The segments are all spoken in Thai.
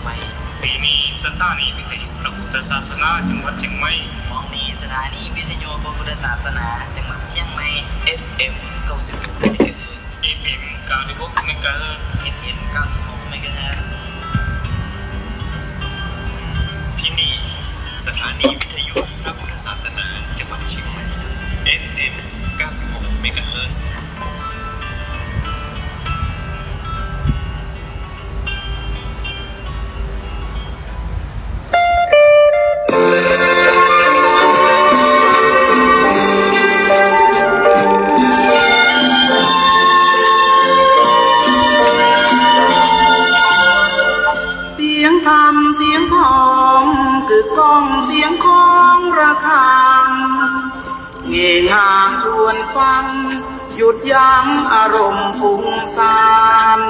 ใหม่ปีนี้สถานีวิทยุพระพุทธศาสนาจังหวัดเชียงใหม่มองนี้สถานีวิทยุพระพุทธศาสนาจังหวัดเชียงใหม่ FM 96 เมกะเฮิรตซ์ FM 96 เมกะเฮิรตซ์ FM 96 เมกะเฮิรตซ์ที่นี่สถานีวิทยุพระพุทธศาสนาจังหวัดเชียงใหม่ FM 96 เมกะเฮิรตซ์เสียงทองกึกก้องเสียงของระฆังเง่งามชวนฟังหยุดยั้งอารมณ์ฟุ้งซ่าน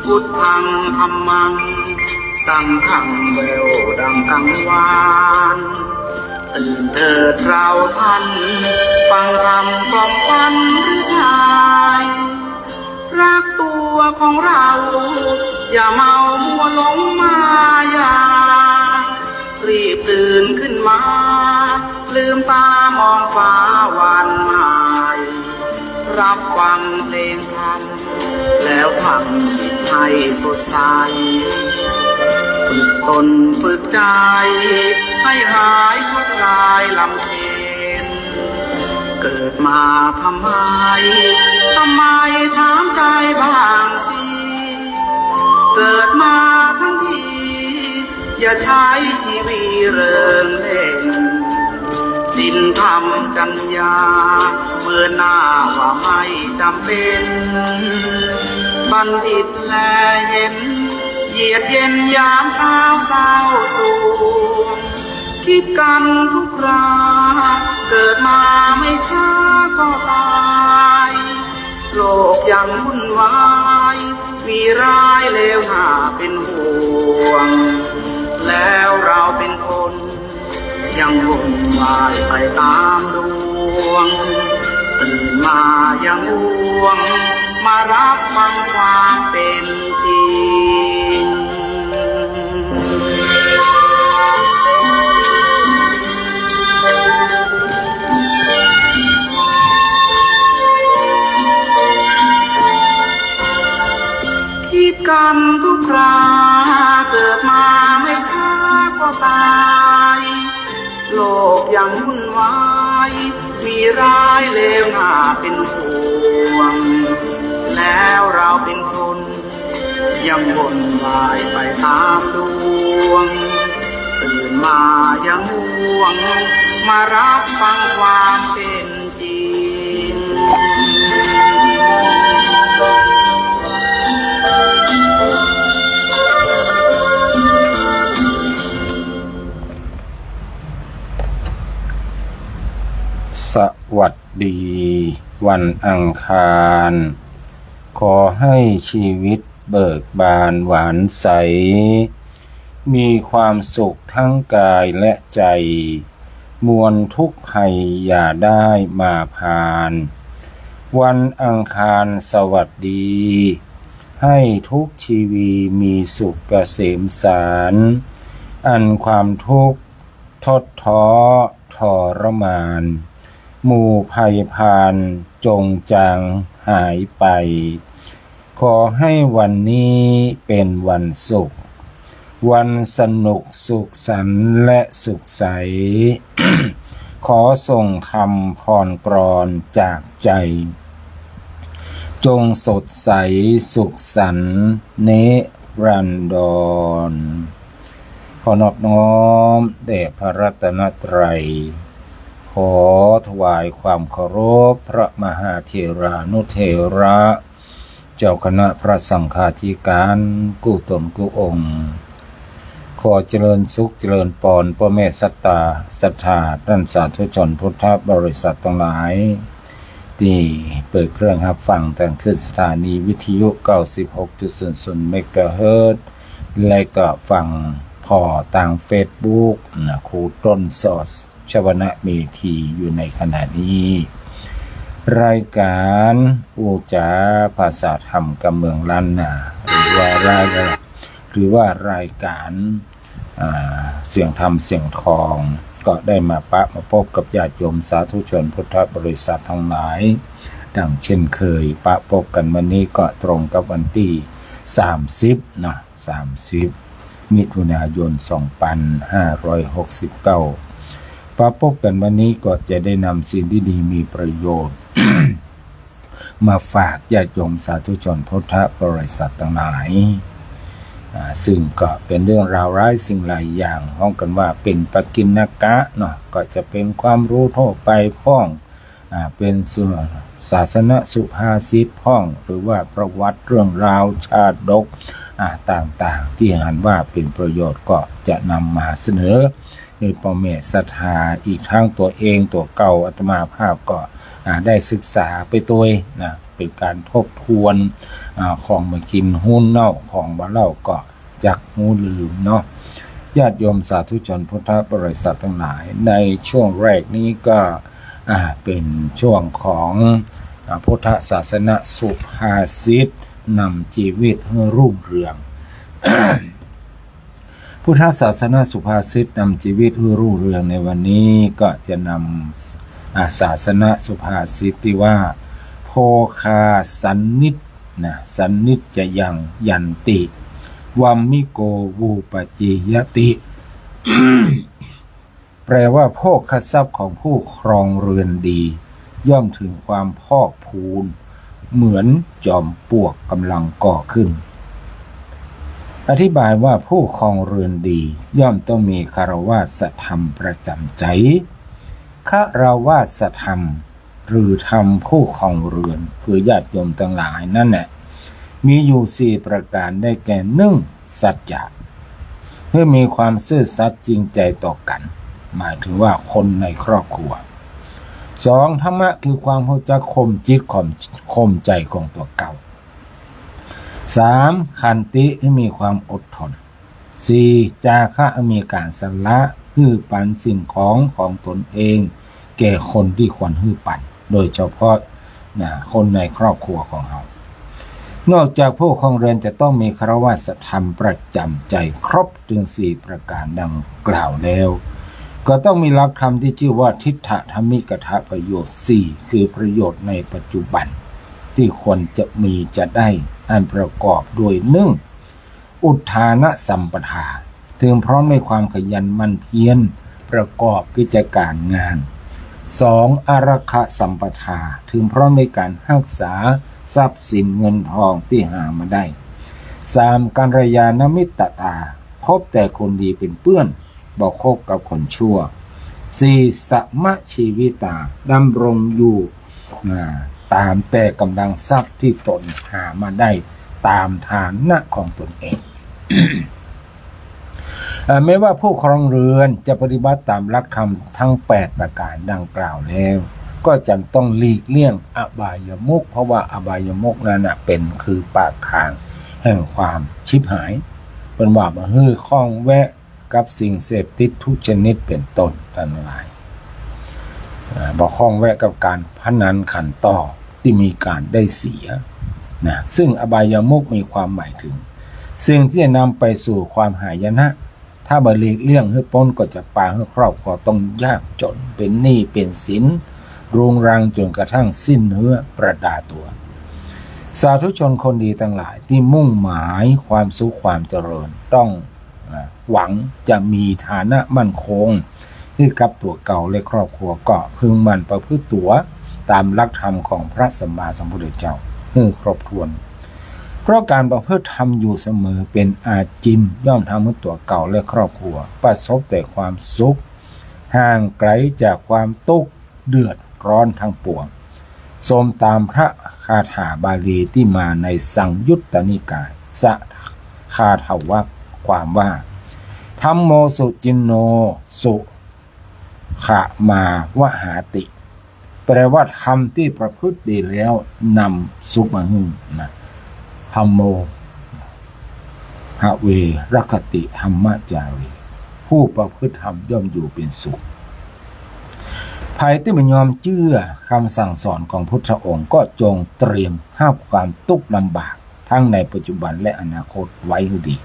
พุทธังธัมมังสังฆังแววดังกังวานตื่นเถิดเราท่านฟังธรรมกล่อมขวัญหรือทายรักตัวของเราอย่าเมามัวหลงมายารีบตื่นขึ้นมาลืมตามองฟ้าวันใหม่รับฟังเพลงธรรมแล้วทำจิตให้สดใสฝึกตนฝึกใจให้หายทุกข์กายลำเค็ญเกิดมาทำไมถามใจบ้างสิเกิดมาทั้งทีอย่าใช้ชีวิตเริงเล่นศีลธรรมจัญญาเมื่อหน้าว่าไม่จำเป็นบัณฑิตแลเห็นเยียดเย็นยามเช้าเศร้าสูงคิดกันทุกคราเกิดมาไม่ช้าก็ตายโลกยังวุ่นวายมีร้ายเลวหน้าเป็นห่วงแล้วเราเป็นคนยังวุ่นวายไปตามดวงตื่นมายังห่วงมารับฟังความเป็นจริงคิดกันทุกคราเกิดมาไม่ช้าก็ตายโลกยังวุ่นวายมีร้ายเลวหน้าเป็นห่วงแล้วเราเป็นคนยังวนวายไปตามดวงตื่นมายังห่วงมารับฟังความเป็นจริงสวัสดีวันอังคารขอให้ชีวิตเบิกบานหวานใสมีความสุขทั้งกายและใจมวลทุกข์ภัยอย่าได้มาผ่านวันอังคารสวัสดีให้ทุกชีวีมีสุขเกษมสารอันความทุกข์ทดท้อทรมานหมู่ภัยพานจงจางหายไปขอให้วันนี้เป็นวันสุขวันสนุกสุขสันต์และสุขใส ขอส่งคำพรกรอนจากใจจงสดใสสุขสันต์เนรันดรขอนอบน้อมแด่พระรัตนตรัยขอถวายความเคารพพระมหาเถรานุเถระเจ้าคณะพระสังฆาธิการกู้ตนกู้องค์ขอเจริญสุขเจริญปอนพ่อแม่สัตตาศรัทธาท่านสาธุชนพุทธบริษัททั้งหลายที่เปิดเครื่องรับฟังแต่ขึ้นสถานีวิทยุ 96.00 เมกะเฮิรตซ์และก็ฟังพอทาง Facebook ครูต้นสอดชวนะเมธีอยู่ในขณะนี้รายการอูจาภาษาธรรมกับเมืองล้านนาหรือว่าร หรือว่ารายการเสียงธรรมเสียงทองก็ได้มาพบกับญาติโยมสาธุชนพุทธบริษัททั้งหลายดังเช่นเคยพบกันวันนี้ก็ตรงกับวันที่30นะ30มิถุนายน2569พบกันวันนี้ก็จะได้นำสิ่งที่ดีมีประโยชน์ มาฝากญาติโยมสาธุชนพุทธบริษัททั้งหลายซึ่งก็เป็นเรื่องราวร้ายสิ่งหลายอย่างห้องกันว่าเป็นปกิณณกะเนาะก็จะเป็นความรู้ทั่วไปพ้องเป็นศาสนสุภาษิตพ้องหรือว่าประวัติเรื่องราวชาดกต่างๆที่หันว่าเป็นประโยชน์ก็จะนำมาเสนอในพ่อแม่ศรัทธาอีกทั้งตัวเองตัวเก่าอาตมาภาพก็ได้ศึกษาไปตัวนะเป็นการทบทวนของมากินหุ้นเน่าของบ่เล่าก็จักหูลืมเนาะญาติโยมสาธุชนพุทธบริษัททั้งหลายในช่วงแรกนี้ก็เป็นช่วงของพุทธศาสนาสุภาษิตนำชีวิตให้รุ่งเรือง พุทธศาสนาสุภาษิตนำชีวิตให้รุ่งเรืองในวันนี้ก็จะนำศาสนาสุภาษิตที่ว่าโภคาสันนิจนะสันนิจจะยังยันติวัมมิโกวูปจิยติ แปลว่าโภคทรัพย์ของผู้ครองเรือนดีย่อมถึงความพอกพูนเหมือนจอมปลวกกำลังก่อขึ้นอธิบายว่าผู้ครองเรือนดีย่อมต้องมีคารวะธรรมประจำใจคารวะธรรมหรือธรรมผู้ครองเรือนคือญาติโยมทั้งหลายนั่นแหละมีอยู่4ประการได้แก่1สัจจะเพื่อมีความซื่อสัตย์จริงใจต่อกันหมายถึงว่าคนในครอบครัว2ธรรมะคือความเข้าใจข่มจิตข่มใจของตัวเก่า3ขันติให้มีความอดทน4จาคะให้มีการสละฮื้อปันสิ่งของตนเองแก่คนที่ควรฮื้อปันโดยเฉพาะคนในครอบครัวของเรานอกจากผู้ครองเรือนจะต้องมีคารวะธรรมประจำใจครบถึง4ประการดังกล่าวแล้วก็ต้องมีหลักธรรมที่ชื่อว่าทิฏฐธรรมิกถประโยชน์4คือประโยชน์ในปัจจุบันที่ควรจะมีจะได้อันประกอบด้วย1อุทธานสัมปทาถึงพร้อมในความขยันหมั่นเพียรประกอบกิจการงาน2อารักขสัมปทาถึงพร้อมในการรักษาทรัพย์สินเงินทองที่หามาได้3กัลยาณมิตรตาพบแต่คนดีเป็นเพื่อนบ่คบกับคนชั่ว4สัมมชีวิตาดำรงอยู่ตามแต่กำลังทรัพย์ที่ตนหามาได้ตามฐานะของตนเอง ไม่ว่าผู้ครองเรือนจะปฏิบัติตามหลักธรรมทั้ง8ประการดังกล่าวแล้วก็จำต้องหลีกเลี่ยงอบายมุขเพราะว่าอบายมุขนั้นเป็นคือปากทางแห่งความชิบหายเป็นว่ามาฮื้อข้องแวะกับสิ่งเสพติดทุกชนิดเป็นต้นทั้งหลายบอกข้องแวะกับการพนันขันต่อที่มีการได้เสียนะซึ่งอบายมุขมีความหมายถึงสิ่งที่จะนำไปสู่ความหายนะถ้าบหลีกเลี่ยงให้พ้นก็จะปาให้ครอบครัวต้องยากจนเป็นหนี้เป็นสินรุงรังจนกระทั่งสิ้นเนื้อประดาตัวสาธุชนคนดีทั้งหลายที่มุ่งหมายความสุขความเจริญต้องหวังจะมีฐานะมั่นคงที่กับตัวเก่าและครอบครัวก็พึงมันประพฤติตัวตามหลักธรรมของพระสัมมาสัมพุทธเจ้าให้ครบถ้วนเพราะการประพฤติธรรมอยู่เสมอเป็นอาจินย่อมทำให้ตัวเก่าและครอบครัวประสบแต่ความสุขห่างไกลจากความทุกข์เดือดร้อนทั้งปวงสมตามพระคาถาบาลีที่มาในสังยุตตนิกายสะคาถาวะความว่าธัมโมสุจินโนสุขมาวหาติแปลว่าธรรมที่ประพฤติดีแล้วนำสุขมาให้นะธัมโมหะเวรัคติธัมมจารีผู้ประพฤติธรรมย่อมอยู่เป็นสุขภัยที่ไม่ยอมเชื่อคำสั่งสอนของพุทธองค์ก็จงเตรียมห้ามความทุกข์ลำบากทั้งในปัจจุบันและอนาคตไว้ให้ดี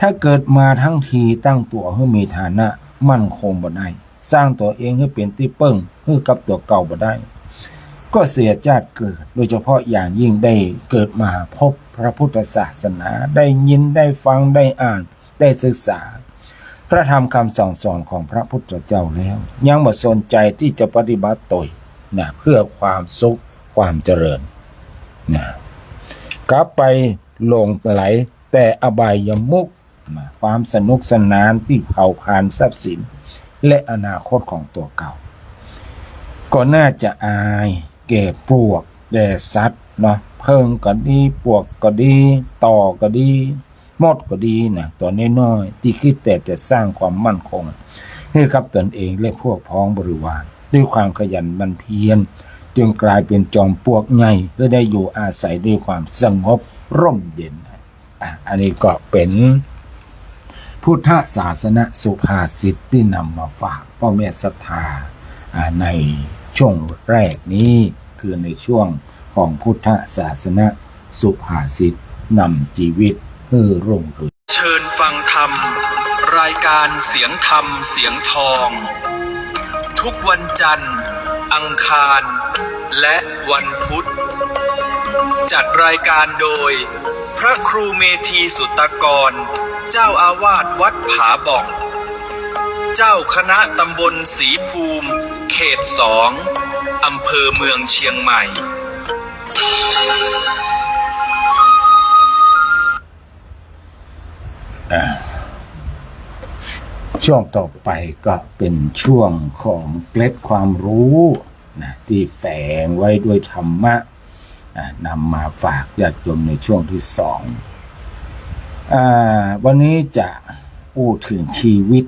ถ้าเกิดมาทั้งทีตั้งตัวให้มีฐานะมั่นคงบ่ได้สร้างตัวเองให้เป็นที่เปิ้งให้กับตัวเก่าบ่ได้ก็เสียชาติเกิดโดยเฉพาะอย่างยิ่งได้เกิดมาพบพระพุทธศาสนาได้ยินได้ฟังได้อ่านได้ศึกษาพระธรรมคำสั่งสอนของพระพุทธเจ้าแล้วยังบ่สนใจที่จะปฏิบัติตนนะเพื่อความสุขความเจริญนะกลับไปหลงไหลแต่อบายมุขนะความสนุกสนานที่เผาผลาญทรัพย์สินและอนาคตของตัวเก่าก็น่าจะอายแก่ปลวกแก่สัตว์เนาะเพิ่งก็ดีปวกก็ดีต่อก็ดีมดก็ดีนะตัวน้อยๆที่คิดแต่จะสร้างความมั่นคงให้กับตนเองและพวกพ้องบริวารด้วยความขยันหมั่นเพียรจึงกลายเป็นจอมปลวกใหญ่และได้อยู่อาศัยด้วยความสงบร่มเย็นอันนี้ก็เป็นพุทธศาสนสุภาษิตที่นำมาฝากพ่อแม่ศรัทธาในช่วงแรกนี้คือในช่วงของพุทธศาสนสุภาษิตนำชีวิตให้รุ่งเรือง เชิญฟังธรรมรายการเสียงธรรมเสียงทอง ทุกวันจันทร์อังคารและวันพุธจัดรายการโดยพระครูเมธีสุตตกรเจ้าอาวาสวัดผาบ่องเจ้าคณะตำบลศรีภูมิเขต2อำเภอเมืองเชียงใหม่ช่วงต่อไปก็เป็นช่วงของเกล็ดความรู้นะที่แฝงไว้ด้วยธรรมะนำมาฝากญาติโยมในช่วงที่2วันนี้จะพูดถึงชีวิ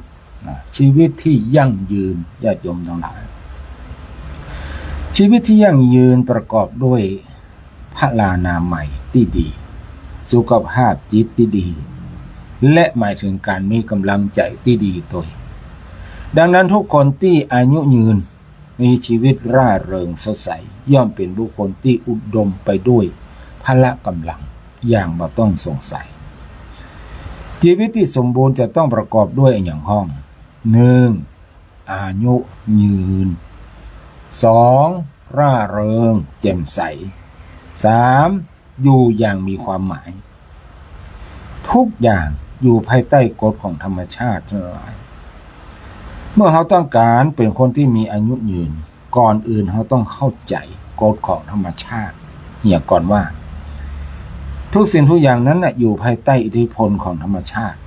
ตที่ยั่งยืนญาติโยมทั้งหลายชีวิตที่ยั่งยืนประกอบด้วยพลานามัยที่ดีสุขภาพจิตที่ดีและหมายถึงการมีกำลังใจที่ดีตัวดังนั้นทุกคนที่อายุยืนมีชีวิตร่าเริงสดใสย่อมเป็นบุคคลที่อุดมไปด้วยพละกำลังอย่างบ่ต้องสงสัยชีวิตที่สมบูรณ์จะต้องประกอบด้วยอย่างห้อง 1. อายุยืน 2. ร่าเริงแจ่มใส 3. อยู่อย่างมีความหมายทุกอย่างอยู่ภายใต้กฎของธรรมชาติทั้งหลายเมื่อเขาต้องการเป็นคนที่มีอายุยืนก่อนอื่นเขาต้องเข้าใจกฎของธรรมชาติอย่างก่อนว่าทุกสิ่งทุกอย่างนั้นอยู่ภายใต้อิทธิพลของธรรมชาติ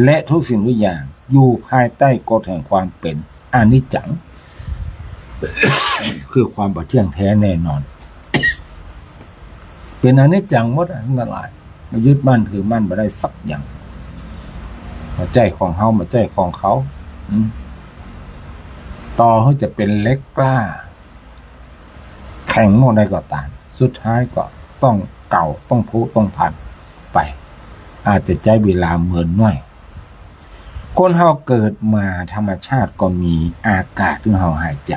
และทุกสิ่งทุกอย่างอยู่ภายใต้กฎแห่งความเป็นอนิจจัง คือความบ่เที่ยงแท้แน่นอน เป็นอนิจจังหมดทั้งหลายมายึดมั่นถือมั่นบ่ได้สักอย่างมาใจของเฮามาใจของเขาต่อเขาจะเป็นเล็กกล้าแข็งโมได้ก็ตามสุดท้ายก็ต้องเก่าต้องพุต้องพันไปอาจจะใจเวลาเหมือนน้อยคนเฮาเกิดมาธรรมชาติก็มีอากาศที่เฮาหายใจ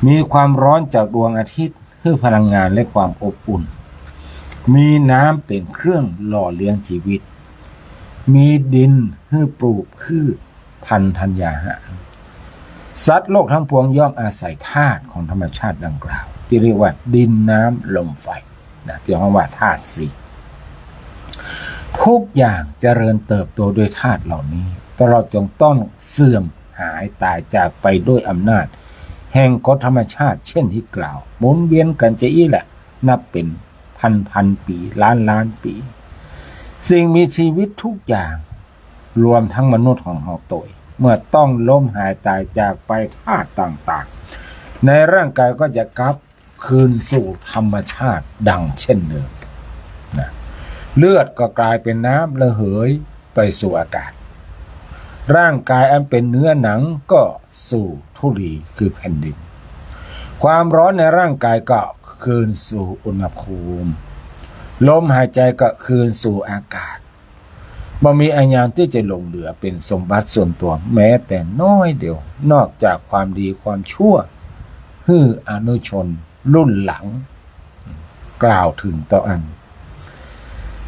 มีความร้อนจากดวงอาทิตย์คือพลังงานและความอบอุ่นมีน้ำเป็นเครื่องหล่อเลี้ยงชีวิตมีดินคือปลูกพืชพันธุ์ธัญญาหารสัตว์โลกทั้งปวงย่อมอาศัยธาตุของธรรมชาติดังกล่าวที่เรียกว่าดินน้ำลมไฟนะที่เรียกว่าธาตุสี่ทุกอย่างเจริญเติบโตด้วยธาตุเหล่านี้ตลอดจนต้องเสื่อมหายตายจากไปด้วยอำนาจแห่งกฎธรรมชาติเช่นที่กล่าวหมุนเวียนกันจะอีแหละนับเป็นพันปีล้านปีสิ่งมีชีวิตทุกอย่างรวมทั้งมนุษย์ของเราตัวเมื่อต้องล้มหายตายจากไปธาตุต่างๆในร่างกายก็จะกลับคืนสู่ธรรมชาติดังเช่นเดิมนะเลือดก็กลายเป็นน้ำระเหยไปสู่อากาศร่างกายอันเป็นเนื้อหนังก็สู่ธุลีคือแผ่นดินความร้อนในร่างกายก็คืนสู่อุณหภูมิลมหายใจก็คืนสู่อากาศบ่มีอันยังที่จะหลงเหลือเป็นสมบัติส่วนตัวแม้แต่น้อยเดียวนอกจากความดีความชั่วฮืออนุชนรุ่นหลังกล่าวถึงต่ออัน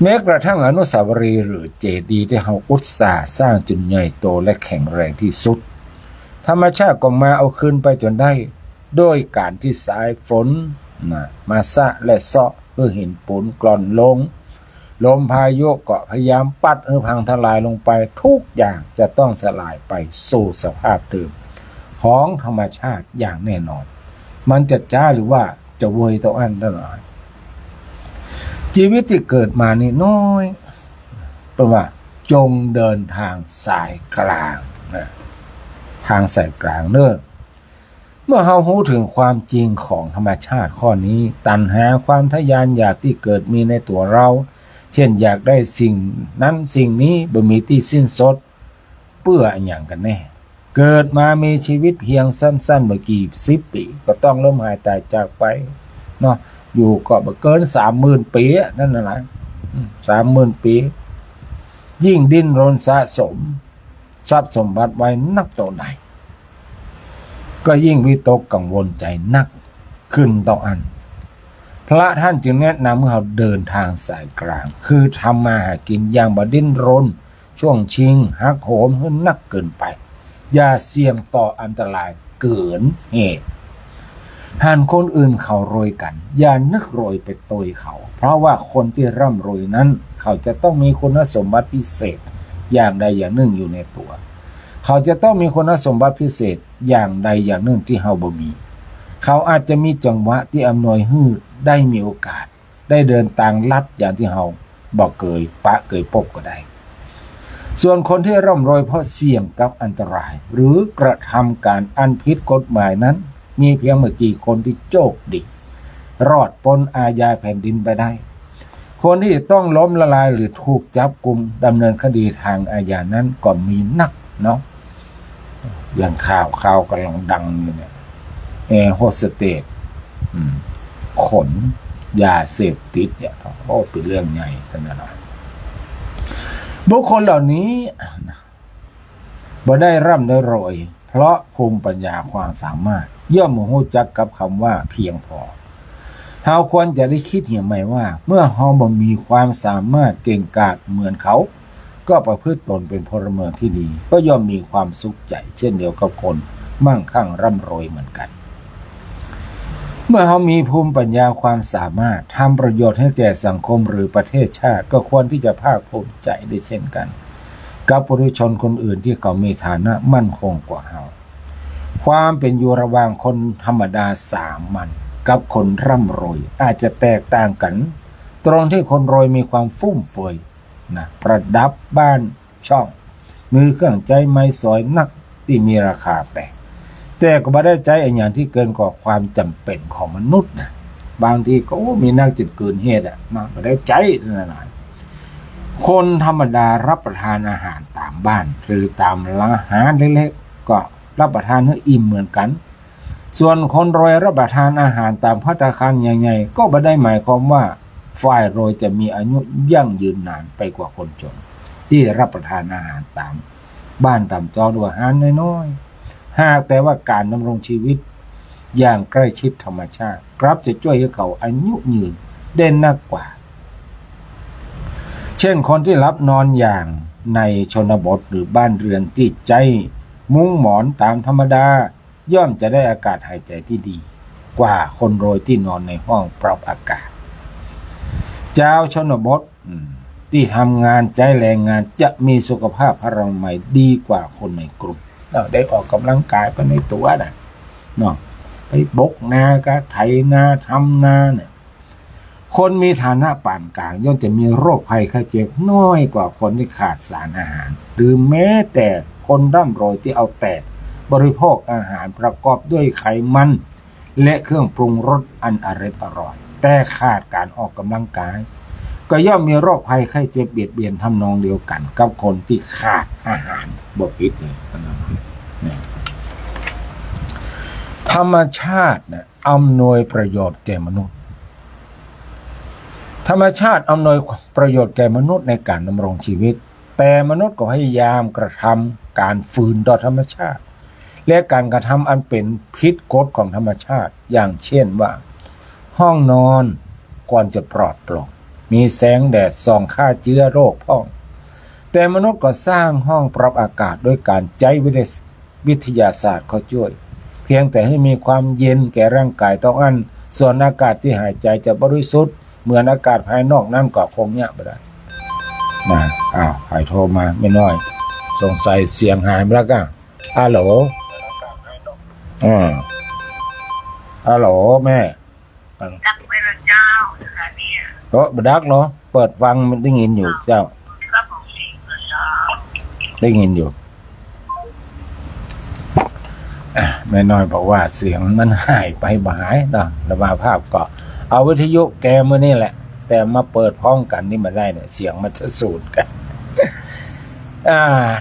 แม้กระทั่งอนุสาวรีย์หรือเจดีย์ที่เราอุตส่าห์สร้างจนใหญ่โตและแข็งแรงที่สุดธรรมชาติก็มาเอาคืนไปจนได้โดยการที่สายฝนมาสะและเซาะเพื่อหินปูนกร่อนลงลมพายุก็พยายามปัดให้พังทลายลงไปทุกอย่างจะต้องสลายไปสู่สภาพเดิมของธรรมชาติอย่างแน่นอนมันจะจ้าหรือว่าจะเวยต่ออันเท่าไหร่ชีวิตที่เกิดมานี่น้อยเพราะว่าจงเดินทางสายกลางนะทางสายกลางเนอะเมื่อเรารู้ถึงความจริงของธรรมชาติข้อนี้ตัณหาความทะยานอยากที่เกิดมีในตัวเราเช่นอยากได้สิ่งนั้นสิ่งนี้บ่มีที่สิ้นสุดเพื่ออย่างกันแน่เกิดมามีชีวิตเพียงสั้นๆเมื่อกี่10 ปีก็ต้องล้มหายตายจากไปเนาะอยู่ก็บ่เกิน 30,000 ปีนั่นน่ะนะ30,000 ปียิ่งดิ้นรนสะสมทรัพย์สมบัติไว้นับต่อไหนก็ยิ่งวิตกกังวลใจนักขึ้นต่ออันพระท่านจึงแนะนำให้เราเดินทางสายกลางคือทำมาหากินอย่างบ่ดิ้นรนช่วงชิงหักโหมให้นักเกินไปอย่าเสี่ยงต่ออันตรายเกินเหตุหากคนอื่นเขารวยกันอย่านึกรวยไปโตยเขาเพราะว่าคนที่ร่ำรวยนั้นเขาจะต้องมีคุณสมบัติพิเศษอย่างใดอย่างหนึ่งอยู่ในตัวเขาจะต้องมีคุณสมบัติพิเศษอย่างใดอย่างหนึ่งที่เฮาบ่มีเขาอาจจะมีจังหวะที่อำนวยให้ได้มีโอกาสได้เดินต่างลัดอย่างที่เฮาบ่เคยพบก็ได้ส่วนคนที่ร่ำรวยเพราะเสี่ยงกับอันตรายหรือกระทำการอันผิดกฎหมายนั้นมีเพียงไม่กี่คนที่โชคดีรอดพ้นอาญาแผ่นดินไปได้คนที่ต้องล้มละลายหรือถูกจับกุมดำเนินคดีทางอาญานั้นก็มีนักเนาะอย่างข่าวกำลังดังอยู่เนี่ยแอร์โฮสเตสขนยาเสพติดเนี่ยโอ้เป็นเรื่องใหญ่ขนาดนั้นบุคคลเหล่านี้บ่ได้ร่ำได้รวยเพราะภูมิปัญญาความสามารถย่อมรู้จักกับคำว่าเพียงพอเราควรจะได้คิดอย่างไรว่าเมื่อเราบ่มีความสามารถเก่งกาจเหมือนเขาก็ประพฤติตนเป็นพลเมืองที่ดีก็ย่อมมีความสุขใจเช่นเดียวกับคนมั่งคั่งร่ำรวยเหมือนกันเมื่อเรามีภูมิปัญญาความสามารถทำประโยชน์ให้แก่สังคมหรือประเทศชาติก็ควรที่จะภาคภูมิใจได้เช่นกันกับปุถุชนคนอื่นที่เขามีฐานะมั่นคงกว่าเราความเป็นอยู่ระหว่างคนธรรมดาสามัญกับคนร่ำรวยอาจจะแตกต่างกันตรงที่คนรวยมีความฟุ่มเฟือยประดับบ้านช่องมือเครื่องใจไม้สอยนักที่มีราคาแพงแต่ก็ไม่ได้ใจอย่างที่เกินกว่าความจำเป็นของมนุษย์นะบางทีก็มีนักจิตเกินเหตุไม่ได้ใจนั่นคนธรรมดารับประทานอาหารตามบ้านหรือตามร้านอาหารเล็กๆก็รับประทานให้อิ่มเหมือนกันส่วนคนรวยรับประทานอาหารตามภัตตาคารใหญ่ๆก็ไม่ได้หมายความว่าฝ่ายรวยจะมีอายุยั่งยืนนานไปกว่าคนจนที่รับประทานอาหารตามบ้านตามจอด้วยอาหารน้อยๆหากแต่ว่าการดำรงชีวิตอย่างใกล้ชิดธรรมชาติกลับจะช่วยให้เขาอายุยืนได้นักกว่าเช่นคนที่รับนอนอย่างในชนบทหรือบ้านเรือนที่ใจมุ้งหมอนตามธรรมดาย่อมจะได้อากาศหายใจที่ดีกว่าคนรวยที่นอนในห้องปรับอากาศเจ้าชนบทที่ทำงานใจแรงงานจะมีสุขภาพพลังใหม่ดีกว่าคนในกรุงได้ออกกำลังกายไปในตัวเนาะไปบกนาก็ไถนาทำนาเนี่ยคนมีฐานะปานกลางย่อมจะมีโรคภัยไข้เจ็บน้อยกว่าคนที่ขาดสารอาหารหรือแม้แต่คนร่ำรวยที่เอาแต่บริโภคอาหารประกอบด้วยไขมันและเครื่องปรุงรสอันอร่อยแต่ขาดการออกกำลังกายก็ย่อมมีโรคภัยไข้เจ็บเบียดเบียนทำนองเดียวกันกับคนที่ขาดอาหารบ่ผิดเลยธรรมชาติอำนวยประโยชน์แก่มนุษย์ธรรมชาติอำนวยประโยชน์แก่มนุษย์ในการดำรงชีวิตแต่มนุษย์ก็พยายามกระทำการฝืนต่อธรรมชาติและการกระทำอันเป็นพิษกฎของธรรมชาติอย่างเช่นว่าห้องนอนควรจะปลอดโปร่ง มีแสงแดดส่องฆ่าเชื้อโรคพ้องแต่มนุษย์ก็สร้างห้องปรับอากาศด้วยการใช้วิทยาศาสตร์เข้าช่วยเพียงแต่ให้มีความเย็นแก่ร่างกายต้องอันส่วนอากาศที่หายใจจะบริสุทธิ์เหมือนอากาศภายนอกนั่นก็คงยากไปได้นะใครโทรมาไม่น้อยสงสัยเสียงหายไปแล้วกันฮัลโหลฮัลโหลแม่ดักไปละเจ้าค่ะเนี่ยก็บดักเนาะเปิดฟังมันได้ยินอยู่เจ้าครับผมสิละเจ้าได้ยินอยู่แม่น้อยบอกว่าเสียงมันหายไปบ่หายเนาะระบายภาพก็เอาวิทยุแกมานี่แหละแต่มาเปิดพร้อมกันนี่มาได้เนี่ยเสียงมันจะสูญกัน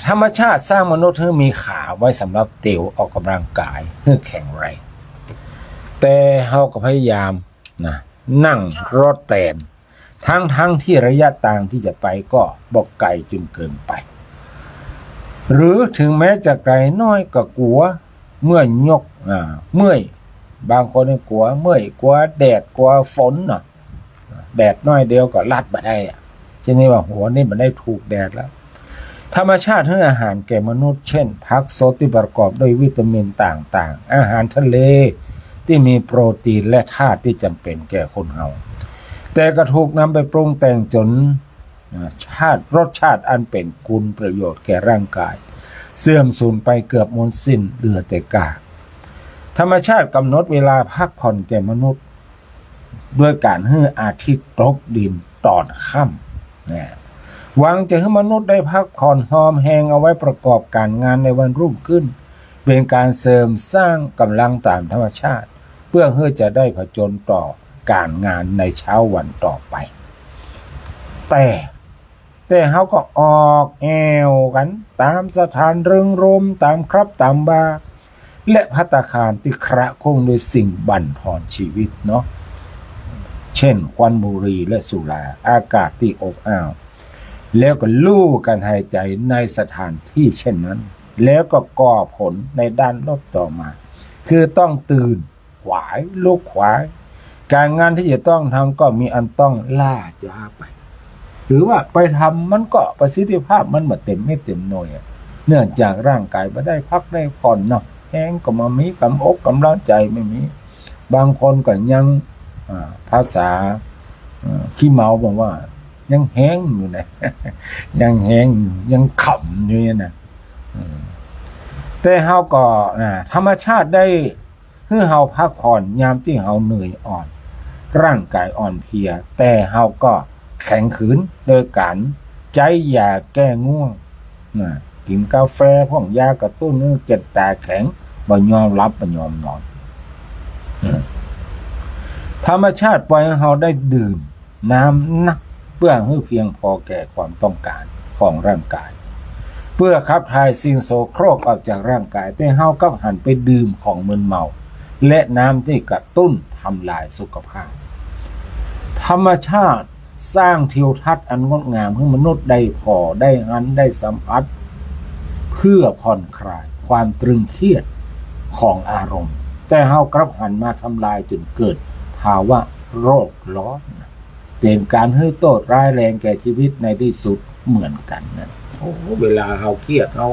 ธรรมชาติสร้างมนุษย์ให้มีขาไว้สำหรับเตี่ยวออกกำลังกายเพื่อแข็งแรงแต่เราก็พยายามนะนั่งรถแตนทั้งที่ระยะทางที่จะไปก็บอกไกลจนเกินไปหรือถึงแม้จะไกลน้อยก็กลัวเมื่อยกเมื่อยบางคนกลัวเมื่อยกลัวแดดกลัวฝนเนาะแดดน้อยเดียวก็ลัดมาได้ทีนี้ว่าหัวนี่มันได้ถูกแดดแล้วธรรมชาติให้อาหารแก่มนุษย์เช่นผักสดที่ประกอบด้วยวิตามินต่างๆอาหารทะเลที่มีโปรตีนและธาตุที่จำเป็นแก่คนเฮาแต่ก็ถูกนำไปปรุงแต่งจนรสชาติอันเป็นคุณประโยชน์แก่ร่างกายเสื่อมสูญไปเกือบหมดสิ้นเหลือแต่กากธรรมชาติกำหนดเวลาพักผ่อนแก่มนุษย์ด้วยการให้อาทิตย์ตกดินตอนค่ำหวังจะให้มนุษย์ได้พักผ่อนหอมแหงเอาไว้ประกอบการงานในวันรุ่งขึ้นเป็นการเสริมสร้างกำลังตามธรรมชาติเพื่อให้จะได้ผจญต่อการงานในเช้าวันต่อไปแต่เขาก็ออกแอวกันตามสถานเริงรมตามครับตามบาร์และภัตตาคารที่คระคงด้วยสิ่งบั่นทอนชีวิตเนาะเช่นควันบุหรี่และสุราอากาศที่อบอ้าวแล้วก็ลู่กันหายใจในสถานที่เช่นนั้นแล้วก็ก่อผลในด้านลบต่อมาคือต้องตื่นขวายลุกขวายการงานที่จะต้องทำก็มีอันต้องล่าช้าไปหรือว่าไปทำมันก็ประสิทธิภาพมันไม่เต็มไม่เต็มหน่วยเนื่องจากร่างกายไม่ได้พักได้ผ่อนเนาะแห้งก็มามีกำอกกำลังใจไม่มีบางคนก็ยังภาษาขี้เมาบอกว่ายังแห้งอยู่นะ ยังแห้งยังขำอยู่นะแต่เฮาก็ธรรมชาติได้ให้เฮาพักผ่อนยามที่เฮาเหนื่อยอ่อนร่างกายอ่อนเพลียแต่เฮาก็แข็งขืนโดยการใจยาแก้ง่วงกินกาแฟพวกยากระตุ้นเจ็ดตาแข็งบ่ยอมรับบ่ยอมนอนธรรมชาติปล่อยให้เฮาได้ดื่มน้ำนักเพื่อให้เพียงพอแก่ความต้องการของร่างกายเพื่อขับถ่ายสิ่งโสโครกออกจากร่างกายแต่เฮาก็หันไปดื่มของมึนเมาและน้ำที่กระตุ้นทำลายสุขภาพธรรมชาติสร้างทิวทัศน์อันงดงามให้มนุษย์ได้พอได้หันได้สัมผัสเพื่อผ่อนคลายความตรึงเครียดของอารมณ์แต่เฮากลับหันมาทำลายจนเกิดภาวะโรคร้อนเป็นการให้โทษร้ายแรงแก่ชีวิตในที่สุดเหมือนกันนะเวลาเฮาเครียดเฮา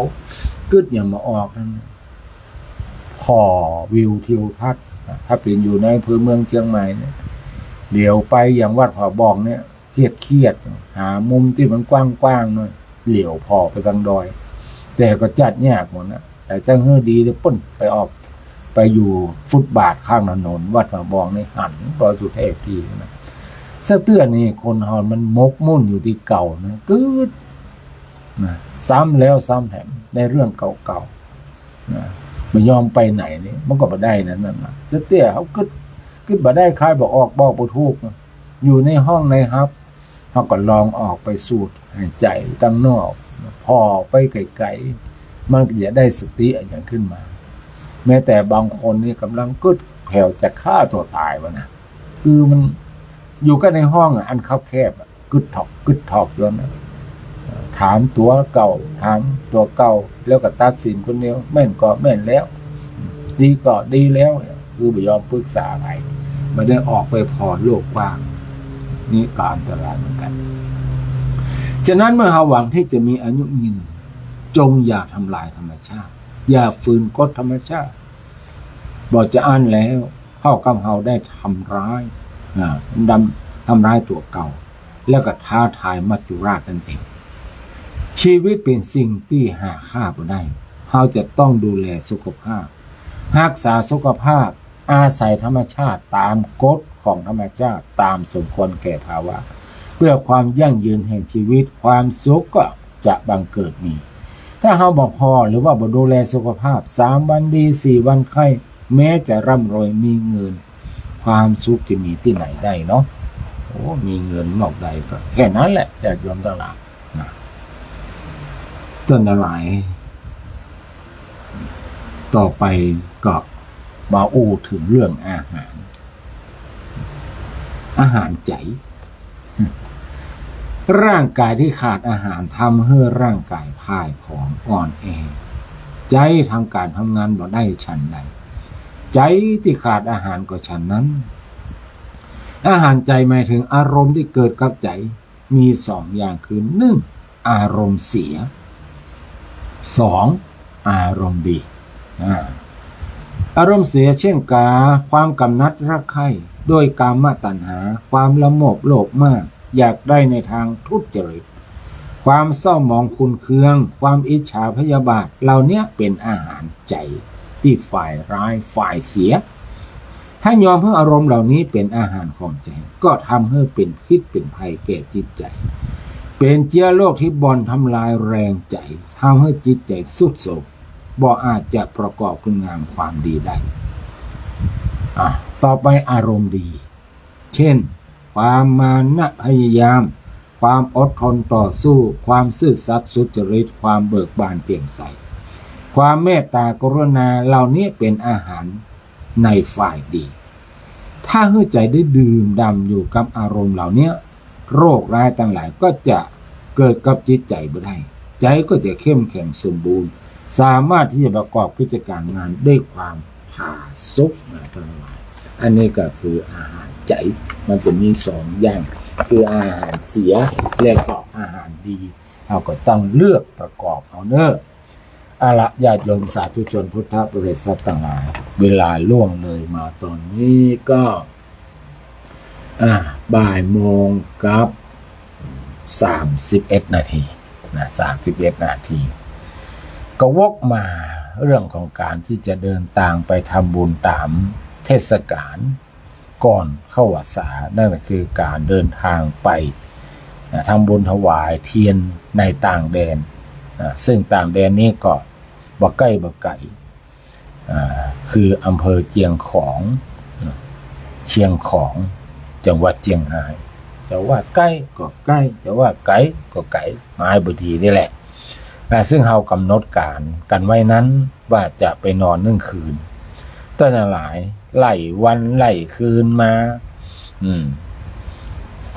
กึดอย่ามาออกนั่นพอวิวทิวทัศน์ถ้าเป็นอยู่ในอำเภอเมืองเชียงใหม่เนี่ยเดี๋ยวไปอย่างวัดผาบ่องเนี่ยเครียดหามุมที่มันกว้างๆหน่อยเหลียวพอไปทางดอยแต่ก็จัดยากหมดนะแต่จังเฮือดีเลยป่นไปออกไปอยู่ฟุตบาทข้างถนนวัดผาบ่องในหันรอยสุเทพดีนะเสื้อเตื้อนี่คนเฮามันมกมุ่นอยู่ที่เก่านะกึดนะซ้ำแล้วซ้ำแถมในเรื่องเก่าๆนะไม่ยอมไปไหนนี่มันก็บ่ได้นั่นน่ะเสื้อเตื้อเขากึดบ่ได้คายบอกออกบอกบ่ถูกนะอยู่ในห้องในฮับเขาก็ลองออกไปสูดหายใจตั้งนอกพอไปไกลๆมันก็จะได้สติอย่างขึ้นมาแม้แต่บางคนนี่กำลังกึดแผ่วจะฆ่าตัวตายวะนะคือมันอยู่กันในห้องอันคับแคบกึดถอกอยู่นะถามตัวเก่าถามตัวเก่าแล้วก็ตัดสินคนเดียวแม่นก็แม่นแล้วดีก็ดีแล้วคือไม่ยอมปรึกษาอะไรไม่ได้ออกไปพอโลกกว้าง นี่ก็อันตรายเหมือนกันฉะนั้นเมื่อเราหวังที่จะมีอายุยืนจงอย่าทำลายธรรมชาติอย่าฝืนกฎธรรมชาติบอกจะอ่านแล้วเข้ากับเราได้ทำร้ายทำร้ายตัวเก่าแล้วก็ท้าทายมัจจุราชกันเองชีวิตเป็นสิ่งที่หาค่าบ่ได้เราจะต้องดูแลสุขภาพรักษาสุขภาพอาศัยธรรมชาติตามกฎของธรรมชาติตามสมควรแก่ภาวะเพื่อความยั่งยืนแห่งชีวิตความสุขก็จะบังเกิดมีถ้าเราบ่พอหรือว่าบ่ดูแลสุขภาพ3วันดี4วันไข้แม้จะร่ำรวยมีเงินความสุขจะมีที่ไหนได้เนาะโอ้มีเงินนอกใดก็แค่นั้นแหละญาติโยมทั้งหลายนะต้นหลายต่อไปก็มาอู้ถึงเรื่องอาหารใจร่างกายที่ขาดอาหารทำให้ร่างกายพ่ายผอมอ่อนแอใจทางการทำงานบ่ได้ฉันใดใจที่ขาดอาหารก็ฉันนั้นอาหารใจหมายถึงอารมณ์ที่เกิดกับใจมี2อย่างคือ1อารมณ์เสีย2อารมณ์ดีอารมณ์เสียเช่นความกำนัดรักใคร่ด้วยกามตัณหาความละโมบโลภมากอยากได้ในทางทุจริตความเศร้าหมองขุ่นเคืองความอิจฉาพยาบาทเหล่านี้เป็นอาหารใจที่ฝ่ายร้ายฝ่ายเสียถ้ายอมเพื่ออารมณ์เหล่านี้เป็นอาหารของใจก็ทำให้เป็นพิษเป็นภัยแก่จิตใจเป็นเชื้อโรคที่บ่อนทำลายแรงใจทำให้จิตใจทรุดโทรมบ่อาจจะประกอบคุณงามความดีได้ต่อไปอารมณ์ดีเช่นความมานะพยายามความอดทนต่อสู้ความซื่อสัตย์สุจริตความเบิกบานแจ่มใสความเมตตากรุณาเหล่านี้เป็นอาหารในฝ่ายดีถ้าหัวใจได้ดื่มด่ำอยู่กับอารมณ์เหล่านี้โรคร้ายต่างหลายก็จะเกิดกับจิตใจบ่ได้ใจก็จะเข้มแข็งสมบูรณ์สามารถที่จะประกอบกิจการงานด้วยความผาสุกทั้งหลายอันนี้ก็คืออาหารใจมันจะมี2อย่างคืออาหารเสียและก็อาหารดีเราก็ต้องเลือกประกอบเอาเนอะอาละญาติโยมสาธุชนพุทธบริษัทต่างหลายเวลาล่วงเลยมาตอนนี้ก็บ่ายโมงกับ31นาทีนะ31นาทีก็วกมาเรื่องของการที่จะเดินทางไปทำบุญตามเทศกาลก่อนเข้าพรรษานั่นก็คือการเดินทางไปทำบุญถวายเทียนในต่างแดนซึ่งต่างแดนนี้ก็บ่ใกล้บ่ไกลคืออำเภอเชียงของจังหวัดเชียงรายจะว่าใกล้ก็ใกล้จะว่าไกลก็ไกลหมายบ่ดีนี่แหละซึ่งเรากำหนดการกันไว้นั้นว่าจะไปนอน1 คืนแต่หลายไล่วันไล่คืนมา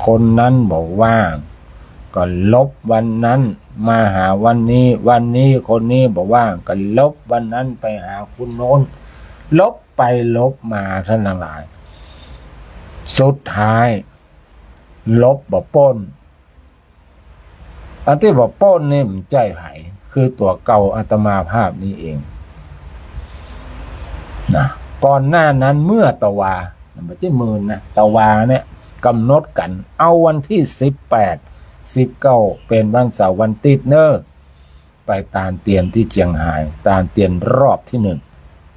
คนนั้นบอกว่าก็ลบวันนั้นมาหาวันนี้คนนี้บอกว่าก็ลบวันนั้นไปหาคุณโน้นลบไปลบมาท่านทั้งหลายสุดท้ายลบบ่ป้นอันที่บ่ป้นนี่มันใจไผคือตัวเก่าอาตมาภาพนี้เองนะก่อนหน้านั้นเมื่อตะวาไม่ใช่มื่นนะตะวาเนี่ยกำหนดกันเอาวันที่18 19เป็นวันเสาร์วันติดเนอไปตามเตียนที่เชียงรายตามเตียนรอบที่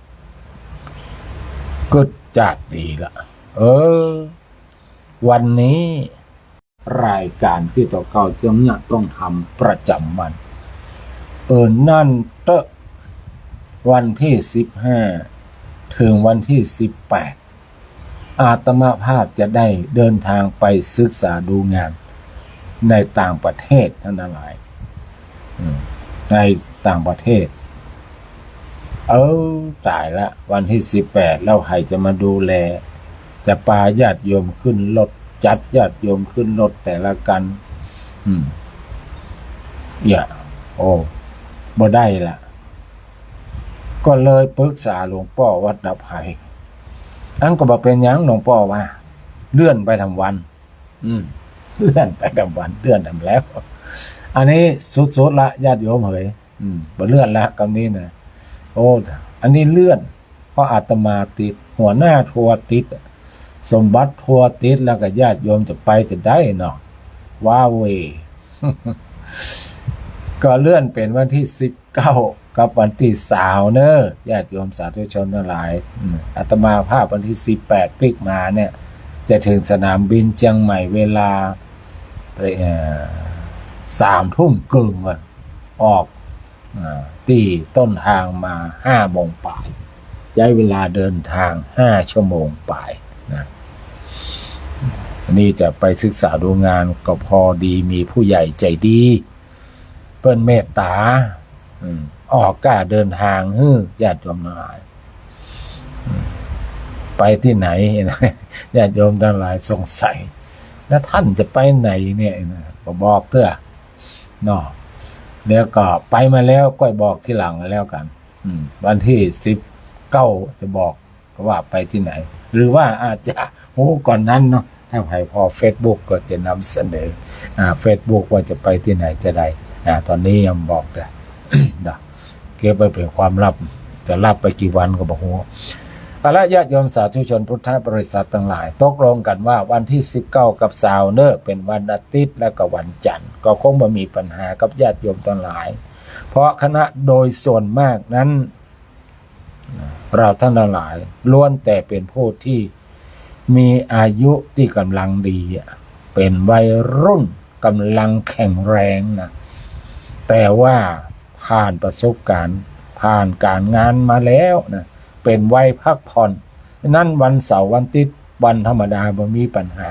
1ก็จัดดีละวันนี้รายการที่ต่อเก่าจะต้องทำประจำวันนั่นวันที่15ถึงวันที่18อาตมาภาพจะได้เดินทางไปศึกษาดูงานในต่างประเทศทั้งหลายในต่างประเทศตายละวันที่18แล้วใครจะมาดูแลจะพาญาติโยมขึ้นรถจัดญาติโยมขึ้นรถแต่ละกันบ่ได้ละก็เลยปรึกษาหลวงพ่อวัดดับไผ่อันก็บอกเป็นหยังหลวงพ่อว่าเลื่อนไปทำวัน เลื่อนไปดำวันเลื่อนดำแล้วอันนี้สุดๆละญาติโยมเฮ้ยบ่เลื่อนละคำนี้นะโอ้อันนี้เลื่อนเพราะอาตมาติดหัวหน้าทัวร์ติดสมบัติทัวร์ติดแล้วก็ญาติโยมจะไปจะได้เนาะว้าเว ก็เลื่อนเป็นวันที่19กับวันที่20เนอะญาติโยมสาธุชนทั้งหลายอาตมาภาพวันที่18พลิกมาเนี่ยจะถึงสนามบินเชียงใหม่เวลา3 ทุ่มครึ่งวันออกที่ต้นทางมา5 โมงป่ายใช้เวลาเดินทาง5 ชั่วโมงป่ายนะนี่จะไปศึกษาดูงานก็พอดีมีผู้ใหญ่ใจดีเปิ้นเมตตาออกกล้าเดินทางญาติโยมทั้งหลายไปที่ไหนญาติโยมทั้งหลายสงสัยแล้วท่านจะไปไหนเนี่ยบอกเพื่อเนาะแล้วก็ไปมาแล้วก็บอกที่หลังแล้วกันวันที่19จะบอกว่าไปที่ไหนหรือว่าอาจจะก่อนนั้นเนาะถ้าใครพอ Facebook ก็จะนำเสนอFacebook ว่าจะไปที่ไหนจะได้ตอนนี้ยังบอกได้ เก็บไปเป็นความลับจะลับไปกี่วันก็บอกหัวและญาติโยมสาธุชนพุทธบริษัททั้งหลายตกลงกันว่าวันที่19กับ20เนอะเป็นวันอาทิตย์และก็วันจันทร์ก็คงไม่มีปัญหากับญาติโยมทั้งหลายเพราะคณะโดยส่วนมากนั้นเราท่านทั้งหลายล้วนแต่เป็นผู้ที่มีอายุที่กำลังดีเป็นวัยรุ่นกำลังแข็งแรงนะแต่ว่าผ่านประสบการณ์ผ่านการงานมาแล้วนะเป็นวัยพักผ่อนนั่นวันเสาร์วันอาทิตย์วันธรรมดาบ่มีปัญหา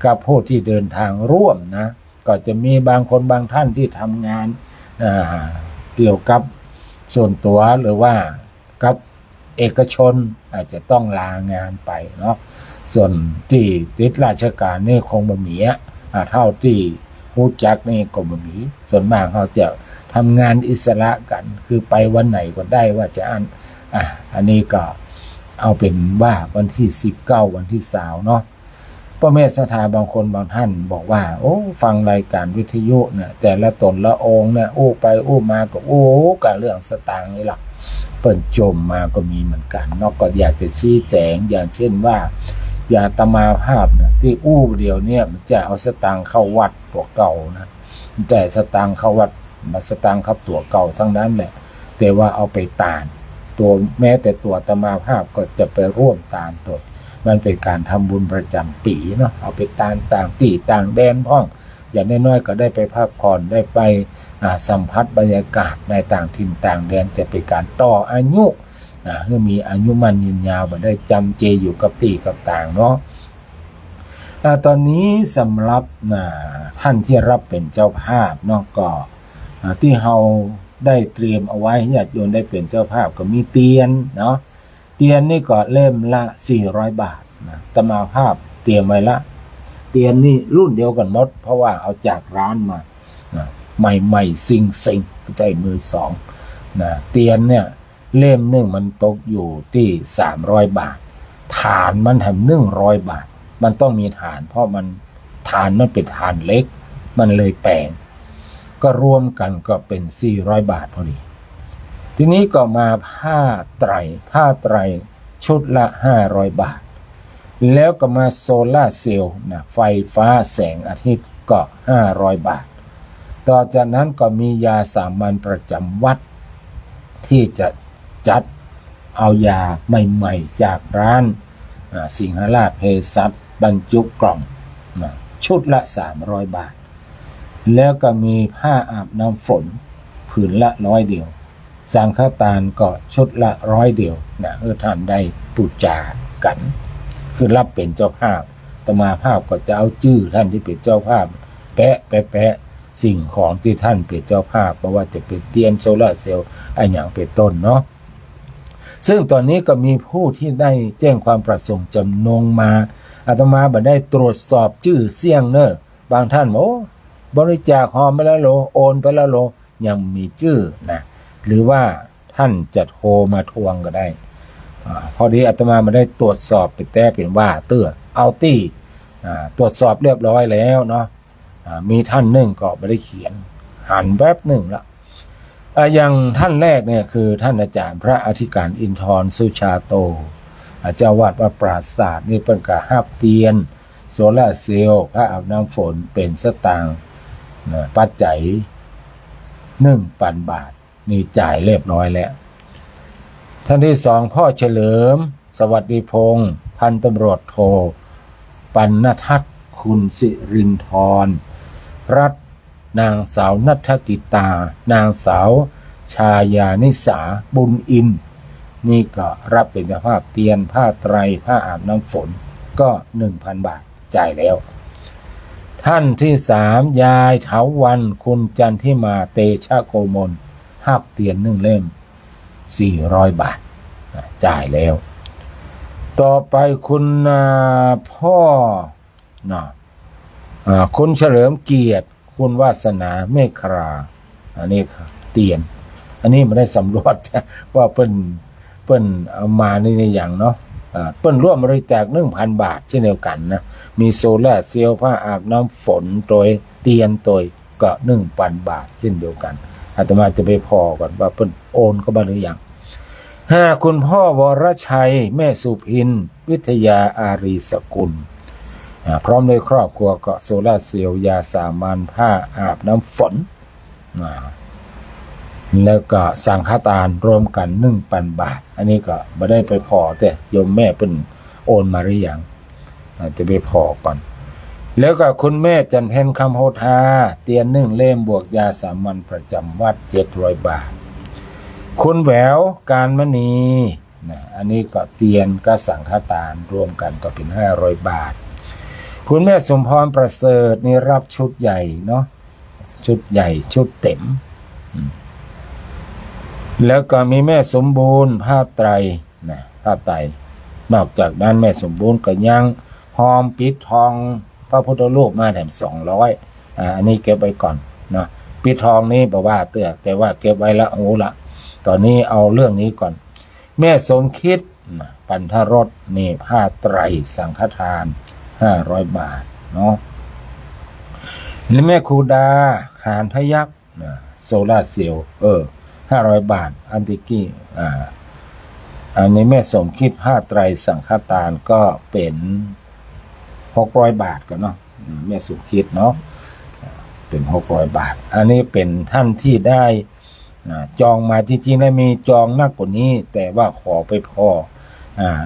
กับผู้ที่เดินทางร่วมนะก็จะมีบางคนบางท่านที่ทำงานเกี่ยวกับส่วนตัวหรือว่ากับเอกชนอาจจะต้องลางานไปเนาะส่วนที่ติดราชการนี่คงบ่มีเท่าที่รู้จักนี่ก็บ่มีส่วนมากเขาจะทำงานอิสระกันคือไปวันไหนก็ได้ว่าจะอันนี้ก็เอาเป็นว่าวันที่19วันที่20เนาะพ่อแม่ศรัทธาบางคนบางท่านบอกว่าโอ้ฟังรายการวิทยุเนี่ยแต่ละตนละองค์เนี่ยไปมาก็กับเรื่องสตางค์นี่ล่ะเปิ่นจมมาก็มีเหมือนกันเนาะก็อยากจะชี้แจงอย่างเช่นว่าอย่าตมาภาพเนี่ยที่เดียวเนี่ยมันจะเอาสตางค์เข้าวัดตัวเก่านะแต่สตางค์เข้าวัดมาสตางค์ครับตัวเก่าทั้งนั้นแหละแต่ว่าเอาไปตานตัวแม้แต่ตัวตมาภาพก็จะไปร่วมตานตัวมันเป็นการทำบุญประจำปีเนาะเอาไปตานต่างปีต่างแดนพ้องอย่างน้อยๆก็ได้ไปพักผ่อนได้ไปสัมผัสบรรยากาศในต่างถิ่นต่างแดนจะเป็นการต่ออายุเพื่อมีอายุมันยืนยาวบ่ได้จำเจอยู่กับตีกับต่างเนาะตอนนี้สำหรับท่านที่รับเป็นเจ้าภาพเนาะก็ที่เฮาได้เตรียมเอาไว้ญาติโยมได้เป็นเจ้าภาพก็มีเตียนเนาะเตียนนี่ก็เล่มละ400 บาทนะตมาภาพเตรียมไว้ละเตียนนี่รุ่นเดียวกันหมดเพราะว่าเอาจากร้านมาใหม่ๆซิงใจมือ2นะเตียนเนี่ยเล่มหนึ่งมันตกอยู่ที่300 บาทฐานมันทำ100 บาทมันต้องมีฐานเพราะมันฐานมันเป็นฐานเล็กมันเลยแปลงก็รวมกันก็เป็น400 บาทพอดีทีนี้ก็มาผ้าไตรชุดละ500 บาทแล้วก็มาโซล่าเซลล์นะไฟฟ้าแสงอาทิตย์ก็500 บาทต่อจากนั้นก็มียาสามัญประจำวัดที่จะจัดเอายาใหม่ๆจากร้านสิงหราชเภสัชบรรจุกล่องชุดละ300 บาทแล้วก็มีผ้าอาบน้ำฝนผืนละ100 เดียวสังฆทานก็ชุดละ100 เดียวนะท่านได้ปูจากันคือรับเป็นเจ้าภาพตมาภาพก็จะเอาชื่อท่านที่เป็นเจ้าภาพแปะสิ่งของที่ท่านเป็นเจ้าภาพเพราะว่าจะเป็นเตียนโซล่าเซลล์อย่างเป็นต้นเนาะซึ่งตอนนี้ก็มีผู้ที่ได้แจ้งความประสงค์จำนวนมาอาตมาบ่ได้ตรวจสอบชื่อเสียงเนอะบางท่านบริจาคหอมไปแล้วโลโอนไปแล้วโลยังมีชื่อนะหรือว่าท่านจะโทรมาทวงก็ได้พอดีอาตมามาได้ตรวจสอบไปแต่เป็นว่าเอาตี้ ตรวจสอบเรียบร้อยแล้วเนาะมีท่านหนึ่งก็ไม่ได้เขียนหันแป๊บหนึ่งละอย่างท่านแรกเนี่ยคือท่านอาจารย์พระอธิการอินทรสุชาโตเจ้าวาดวัดปราศาสตร์นี่เป็นกะฮับเตียนโซล่าเซลล์พระอาบน้ำฝนเป็นสตางค์ปัจจัย1,000 บาทนี่จ่ายเรียบร้อยแล้วท่านที่สองพ่อเฉลิมสวัสดิพงศ์พันตำรวจโทปัณณทัศน์คุณสิรินทรรัตน์นางสาวนัฐกิตานางสาวชายานิสาบุญอินนี่ก็รับเป็นเจ้าภาพเตียนผ้าไตรผ้าอาบน้ำฝนก็ 1,000 บาทจ่ายแล้วท่านที่สามยายเถาวันคุณจันทิมาเตชะโกมลหับเตียน1 เล่ม400 บาทจ่ายแล้วต่อไปคุณพ่อคุณเฉลิมเกียรติคุณวาสนาเมฆราอันนี้ครับเตียนอันนี้ไม่ได้สำรวจว่าเปิ้นเอามาในอย่างเนาะเปิ้นร่วมบริจาค 1,000 บาทเช่นเดียวกันนะมีโซล่าเซลล์ผ้าอาบน้ำฝนโดยเตียนโดยก็ 1,000 บาทเช่นเดียวกันอาตมาจะไปพอก่อนว่าเปิ้นโอนก็มาหรือยังคุณพ่อวรชัยแม่สุพินวิทยาอารีสกุลพร้อมด้วยครอบครัวก็โซล่าเซลล์ยาสามัญผ้าอาบน้ำฝนแล้วก็สังฆทานรวมกัน 1,000 บาทอันนี้ก็ไม่ได้ไปพอแต่โยมแม่เป็นโอนมาหรือยังจะไปพอก่อนแล้วก็คุณแม่จันเพ็ญคำโหทาเตียน1 เล่มบวกยาสามัญประจำวัด700 บาทคุณแหววการมณีอันนี้ก็เตียนก็สังฆทานรวมกันก็เป็น500 บาทคุณแม่สมพรประเสริฐนี่รับชุดใหญ่เนาะชุดใหญ่ชุดเต็มแล้วก็มีแม่สมบูรณ์ผ้าไตรผ้าไตรนอกจากนั้นแม่สมบูรณ์ก็ยังหอมปิดทองพระพุทธรูปมาแถม200อันนี้เก็บไว้ก่อนเนาะปิดทองนี้บอกว่าแต่ว่าเก็บไว้ละโอ้ละตอนนี้เอาเรื่องนี้ก่อนแม่สมคิดปันธรสนี่ผ้าไตรสังฆทาน500 บาทเนาะและแม่ครูดาหานพยัคฆ์โซล่าเซลล์500 บาทอันติกี้อันนี้แม่สมคิดผ้าไตรสังฆทานก็เป็น600 บาทกันเนาะแม่สมคิดเนาะเป็น600 บาทอันนี้เป็นท่านที่ได้จองมาจริงๆแล้วมีจองนักกว่านี้แต่ว่าขอไปพอ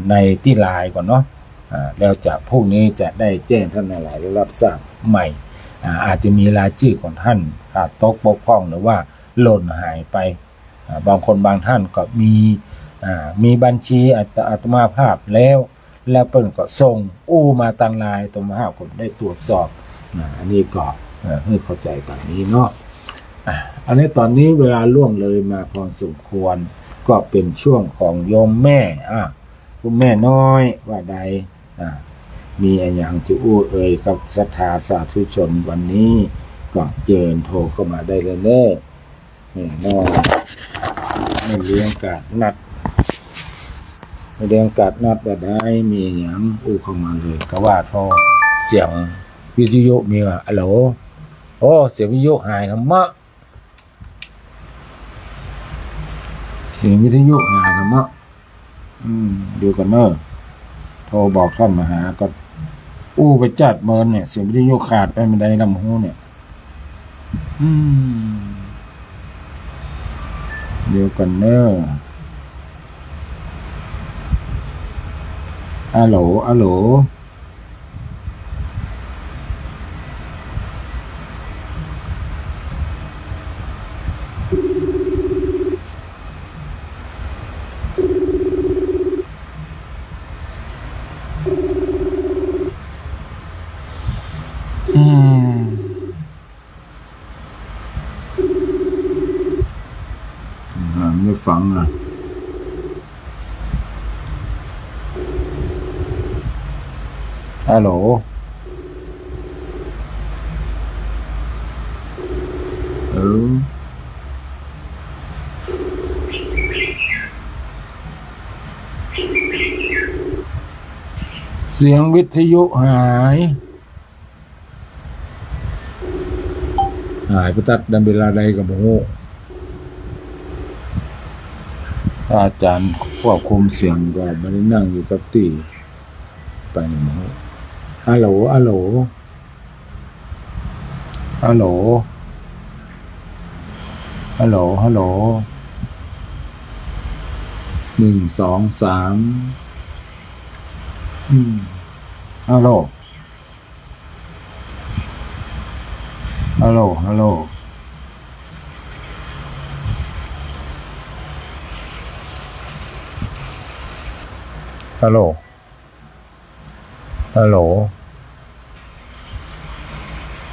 ในที่ไลน์ก่อนเนาะแล้วจะพรุ่งนี้จะได้แจ้งท่านหลายๆรับทราบใหม่อาจจะมีรายชื่อของท่านขาดตกบกพร่องหรือว่าหล่นหายไปบางคนบางท่านก็มีบัญชีอัตมาภาพแล้วเปิ้นก็ส่งมาทางไลน์อัตมาภาพผมได้ตรวจสอบอันนี้ก็ให้เข้าใจแบบนี้เนาะอันนี้ตอนนี้เวลาล่วงเลยมาพอสมควรก็เป็นช่วงของโยมแม่คุณแม่น้อยว่าใดมีอะไรอย่างจะเอ่ยกับศรัทธาสาธุชนวันนี้ก็เจิญโทรเข้ามาได้เลยเด้อแม่น้อยไม่เลี้ยงกัดนัดว่าได้มีอย่างเข้ามาเลยก็ว่าโทรเสียงวิทยุมีว่าฮัลโหลเสียงวิทยุหายนะมะเสียงวิทยุหายนะมะดูกันเนอะโทรบอกท่านมหาก็ไปจัดเมินเนี่ยเสียงวิทยุขาดไปไม่ได้ลำหูเนี่ยเดี๋ยวกันเนอะฮัลโหลไม่ฟังฮัลโหลเสียงวิทยุหาย หายไปตัดดันเวลาใดกับโมโหอาจารย์ควบคุมเสียงก็ไม่ได้นั่งอยู่กับตีไปโมโหฮัลโหลฮัลโหลฮัลโหลฮัลโหลฮัลโหล1 2 3ฮัลโหลฮัลโหลฮัลโหลฮัลโหลฮัลโหล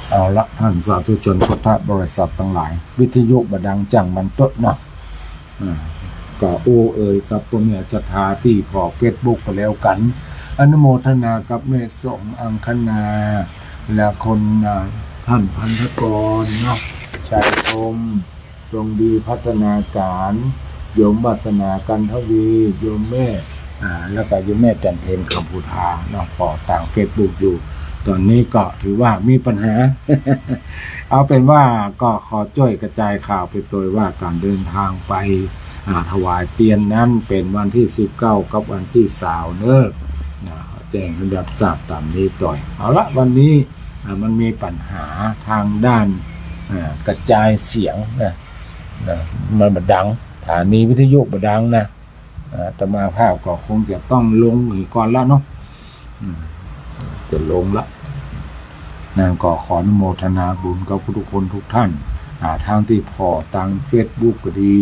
เอาละท่านสาธุชนพุทธบริษัททั้งหลายวิทยุบดังจังมันเตอะเนาะก็โอ้เอ่ยกับพวกเนี่ยศรัทธาที่ขอ Facebook ไปแล้วกันอนุโมทนากับแม่สมอังคณาและคนท่านพันธกรเนาะชัยชมตรงดีพัฒนาการโยมวาสนากันทวีโยมแม่แล้วก็โยมแม่จันเพ็ญคำพุทาเนาะปอต่าง Facebook อยู่ตอนนี้ก็ถือว่ามีปัญหา เอาเป็นว่าก็ขอช่วยกระจายข่าวไปตัวว่าการเดินทางไปถวายเตียนนั้นเป็นวันที่19กับวันที่20เนอะแจ้งให้รับทราบตามนี้ต่อยเอาละวันนี้มันมีปัญหาทางด้านกระจายเสียงมันบดังสถานีวิทยุบดังนะแต่มาภาพก็คงจะต้องลงอีกก่อนแล้วเนาะจะลงละนั่นก็ขออนุโมทนาบุญกับทุกคนทุกท่านทางที่พอทาง Facebook ก็ดี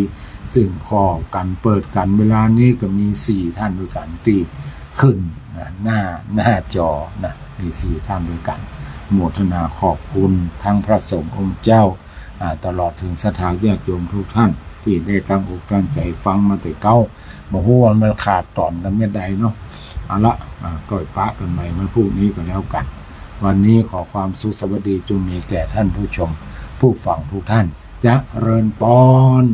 ซึ่งพอกันเปิดกันเวลานี้ก็มี4ท่านด้วยกันที่ขึ้นหน้าจอนะมี4ท่านด้วยกันโมทนาขอบคุณทั้งพระสงฆ์องค์เจ้าตลอดถึงสถานญาติโยมทุกท่านที่ได้ตั้งอกตั้งใจฟังมาแต่เก้าบ่ฮู้ว่ามันขาดตอนกันไม่ใดเนาะเอาละก็ปะกันใหม่มันพรุ่งนี้ก็แล้วกันวันนี้ขอความสุขสวัสดีจงมีแก่ท่านผู้ชมผู้ฟังทุกท่านเจริญพร